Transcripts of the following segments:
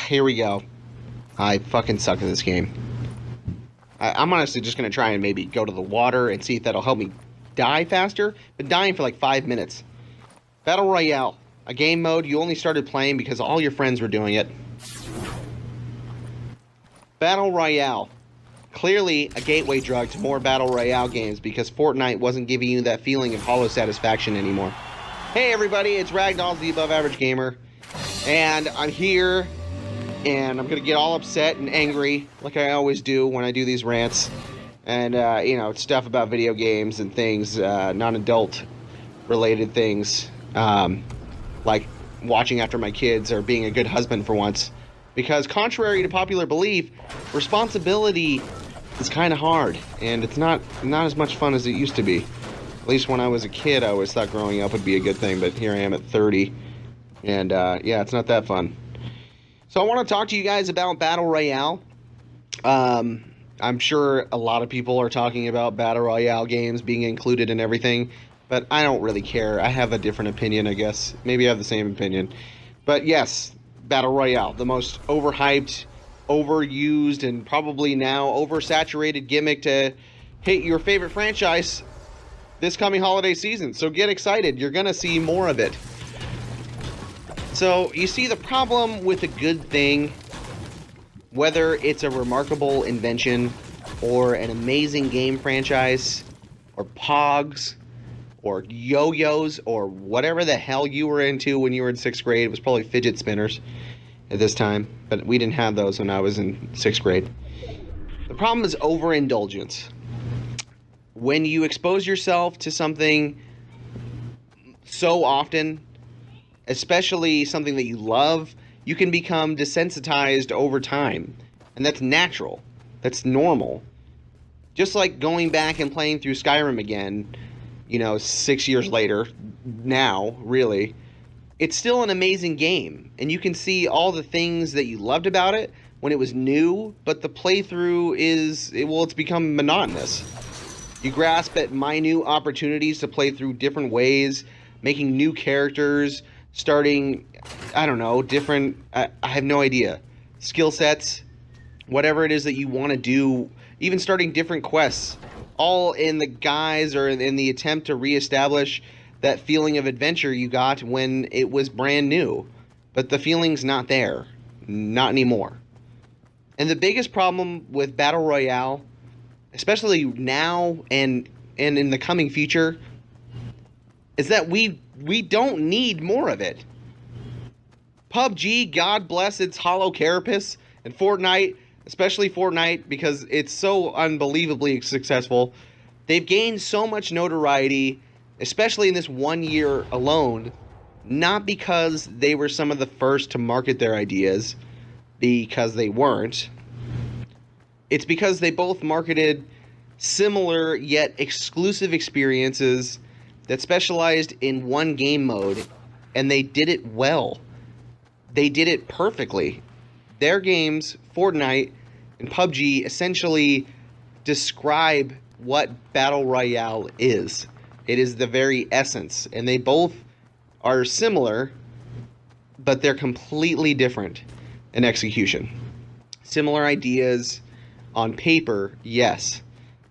Here we go. I fucking suck at this game. I'm honestly just going to try and maybe go to the water and see if that'll help me die faster. Been dying for like 5 minutes. Battle Royale. A game mode you only started playing because all your friends were doing it. Battle Royale. Clearly a gateway drug to more Battle Royale games because Fortnite wasn't giving you that feeling of hollow satisfaction anymore. Hey everybody, it's Ragdoll, the Above Average Gamer. And I'm here, and I'm going to get all upset and angry, like I always do when I do these rants. And, stuff about video games and things, non-adult related things. Like watching after my kids or being a good husband for once. Because contrary to popular belief, responsibility is kind of hard. And it's not as much fun as it used to be. At least when I was a kid, I always thought growing up would be a good thing. But here I am at 30. And, it's not that fun. So I want to talk to you guys about Battle Royale. I'm sure a lot of people are talking about Battle Royale games being included in everything. But I don't really care. I have a different opinion, I guess. Maybe I have the same opinion. But yes, Battle Royale. The most overhyped, overused, and probably now oversaturated gimmick to hit your favorite franchise this coming holiday season. So get excited. You're going to see more of it. So, you see, the problem with a good thing, whether it's a remarkable invention, or an amazing game franchise, or Pogs, or yo-yos, or whatever the hell you were into when you were in 6th grade. It was probably fidget spinners at this time, but we didn't have those when I was in 6th grade. The problem is overindulgence. When you expose yourself to something so often, especially something that you love, you can become desensitized over time. And that's natural. That's normal. Just like going back and playing through Skyrim again, 6 years later, now, really, it's still an amazing game. And you can see all the things that you loved about it when it was new, but the playthrough it's become monotonous. You grasp at minute opportunities to play through different ways, making new characters, starting, different, I have no idea, skill sets, whatever it is that you want to do, even starting different quests, all in the guise or in the attempt to reestablish that feeling of adventure you got when it was brand new. But the feeling's not there. Not anymore. And the biggest problem with Battle Royale, especially now and in the coming future, is that we don't need more of it. PUBG, God bless its hollow carapace, and Fortnite, especially Fortnite, because it's so unbelievably successful. They've gained so much notoriety, especially in this 1 year alone, not because they were some of the first to market their ideas, because they weren't. It's because they both marketed similar yet exclusive experiences that specialized in one game mode, and they did it well. They did it perfectly. Their games, Fortnite and PUBG, essentially describe what Battle Royale is. It is the very essence, and they both are similar, but they're completely different in execution. Similar ideas on paper, yes,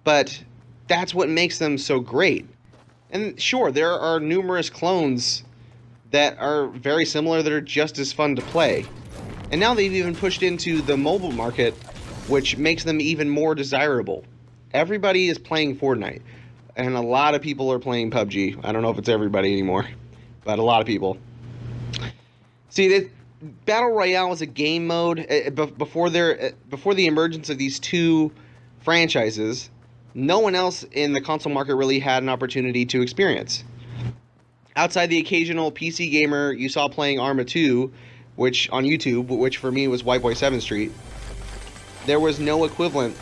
but that's what makes them so great. And sure, there are numerous clones that are very similar that are just as fun to play. And now they've even pushed into the mobile market, which makes them even more desirable. Everybody is playing Fortnite, and a lot of people are playing PUBG. I don't know if it's everybody anymore, but a lot of people. See, Battle Royale is a game mode. Before the emergence of these two franchises, no one else in the console market really had an opportunity to experience. Outside the occasional PC gamer you saw playing Arma 2, which on YouTube, which for me was White Boy 7th Street, there was no equivalent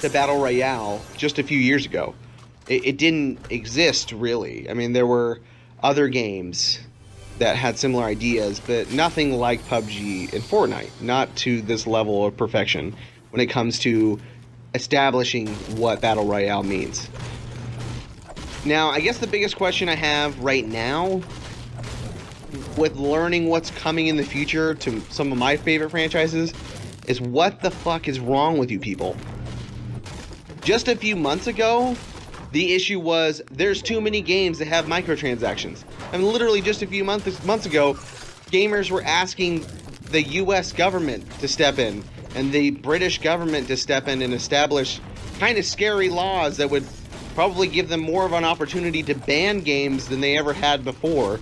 to Battle Royale just a few years ago. It didn't exist, really. I mean, there were other games that had similar ideas, but nothing like PUBG and Fortnite. Not to this level of perfection when it comes to establishing what Battle Royale means. Now, I guess the biggest question I have right now with learning what's coming in the future to some of my favorite franchises is what the fuck is wrong with you people? Just a few months ago, the issue was there's too many games that have microtransactions. And literally just a few months ago, gamers were asking the US government to step in and the British government to step in and establish kind of scary laws that would probably give them more of an opportunity to ban games than they ever had before.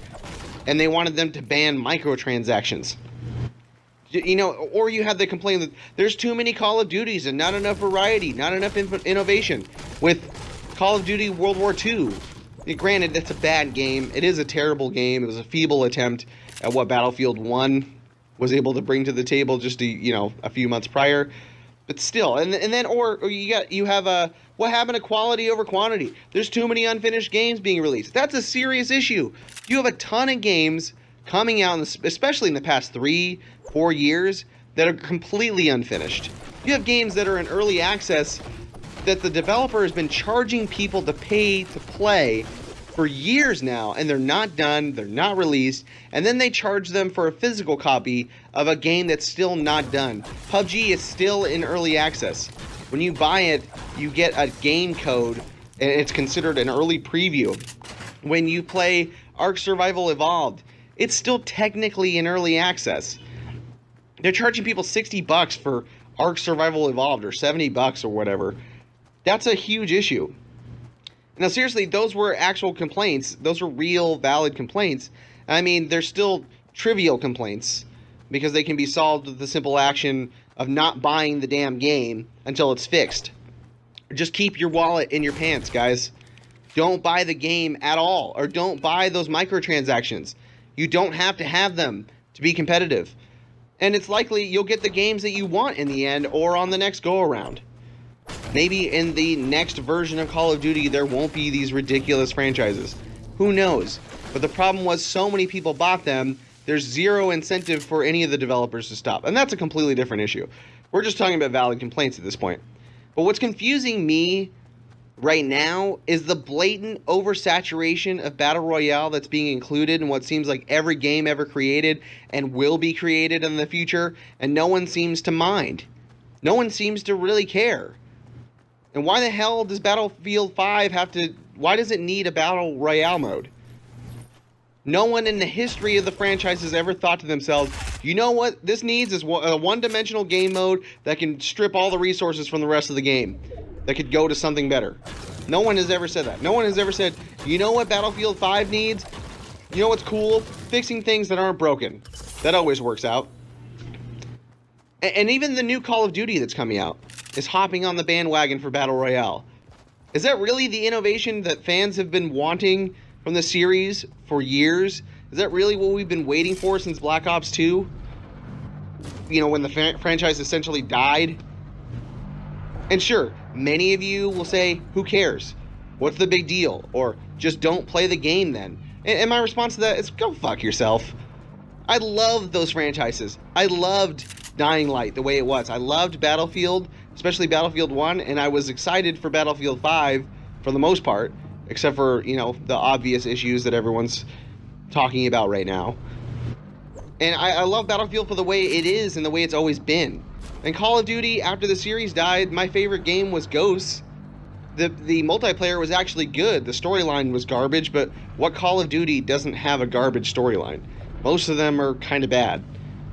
And they wanted them to ban microtransactions. You know, or you had the complaint that there's too many Call of Duties and not enough variety, not enough innovation. With Call of Duty World War II, granted, that's a bad game. It is a terrible game. It was a feeble attempt at what Battlefield 1 was able to bring to the table just a few months prior. But still, and then you have what happened to quality over quantity? There's too many unfinished games being released. That's a serious issue. You have a ton of games coming out, especially in the past 3-4 years, that are completely unfinished. You have games that are in early access that the developer has been charging people to pay to play for years now, and they're not done, they're not released, and then they charge them for a physical copy of a game that's still not done. PUBG is still in early access. When you buy it, you get a game code, and it's considered an early preview. When you play Ark Survival Evolved, it's still technically in early access. They're charging people $60 for Ark Survival Evolved, or $70 or whatever. That's a huge issue. Now, seriously, those were actual complaints. Those were real, valid complaints. I mean, they're still trivial complaints because they can be solved with the simple action of not buying the damn game until it's fixed. Just keep your wallet in your pants, guys. Don't buy the game at all, or don't buy those microtransactions. You don't have to have them to be competitive. And it's likely you'll get the games that you want in the end or on the next go-around. Maybe in the next version of Call of Duty, there won't be these ridiculous franchises. Who knows? But the problem was so many people bought them, there's zero incentive for any of the developers to stop. And that's a completely different issue. We're just talking about valid complaints at this point. But what's confusing me right now is the blatant oversaturation of Battle Royale that's being included in what seems like every game ever created and will be created in the future, and no one seems to mind. No one seems to really care. And why the hell does Battlefield 5 why does it need a Battle Royale mode? No one in the history of the franchise has ever thought to themselves, you know what this needs is a one-dimensional game mode that can strip all the resources from the rest of the game, that could go to something better. No one has ever said that. No one has ever said, you know what Battlefield 5 needs? You know what's cool? Fixing things that aren't broken. That always works out. And even the new Call of Duty that's coming out is hopping on the bandwagon for Battle Royale. Is that really the innovation that fans have been wanting from the series for years? Is that really what we've been waiting for since Black Ops 2? You know, when the franchise essentially died? And sure, many of you will say, who cares? What's the big deal? Or just don't play the game then. And my response to that is, go fuck yourself. I love those franchises. I loved Dying Light the way it was. I loved Battlefield, especially Battlefield 1, and I was excited for Battlefield 5 for the most part, except for, you know, the obvious issues that everyone's talking about right now. And I love Battlefield for the way it is and the way it's always been. And Call of Duty, after the series died, my favorite game was Ghosts. The multiplayer was actually good. The storyline was garbage, but what Call of Duty doesn't have a garbage storyline? Most of them are kind of bad.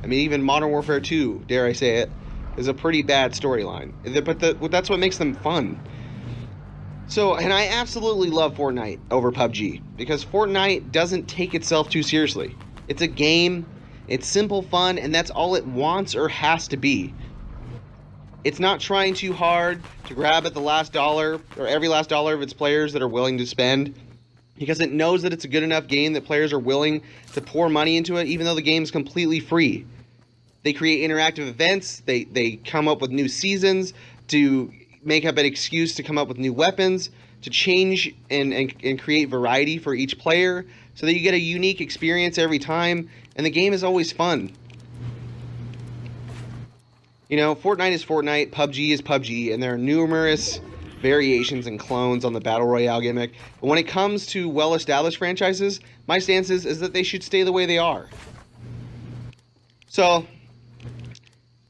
I mean, even Modern Warfare 2, dare I say it, is a pretty bad storyline. But that's what makes them fun. So, and I absolutely love Fortnite over PUBG, because Fortnite doesn't take itself too seriously. It's a game, it's simple fun, and that's all it wants or has to be. It's not trying too hard to grab at the last dollar, or every last dollar of its players that are willing to spend, because it knows that it's a good enough game that players are willing to pour money into it, even though the game is completely free. They create interactive events, they come up with new seasons to make up an excuse to come up with new weapons, to change and create variety for each player, so that you get a unique experience every time, and the game is always fun. You know, Fortnite is Fortnite, PUBG is PUBG, and there are numerous variations and clones on the Battle Royale gimmick. But when it comes to well-established franchises, my stance is that they should stay the way they are. So,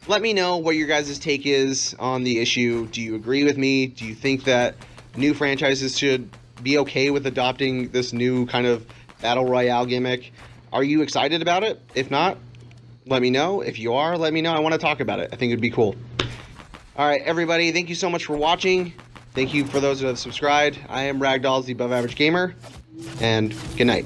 let me know what your guys' take is on the issue. Do you agree with me? Do you think that new franchises should be okay with adopting this new kind of Battle Royale gimmick? Are you excited about it? If not, let me know. If you are, let me know. I want to talk about it. I think it'd be cool. Alright, everybody, thank you so much for watching. Thank you for those who have subscribed. I am Ragdolls, the Above Average Gamer, and good night.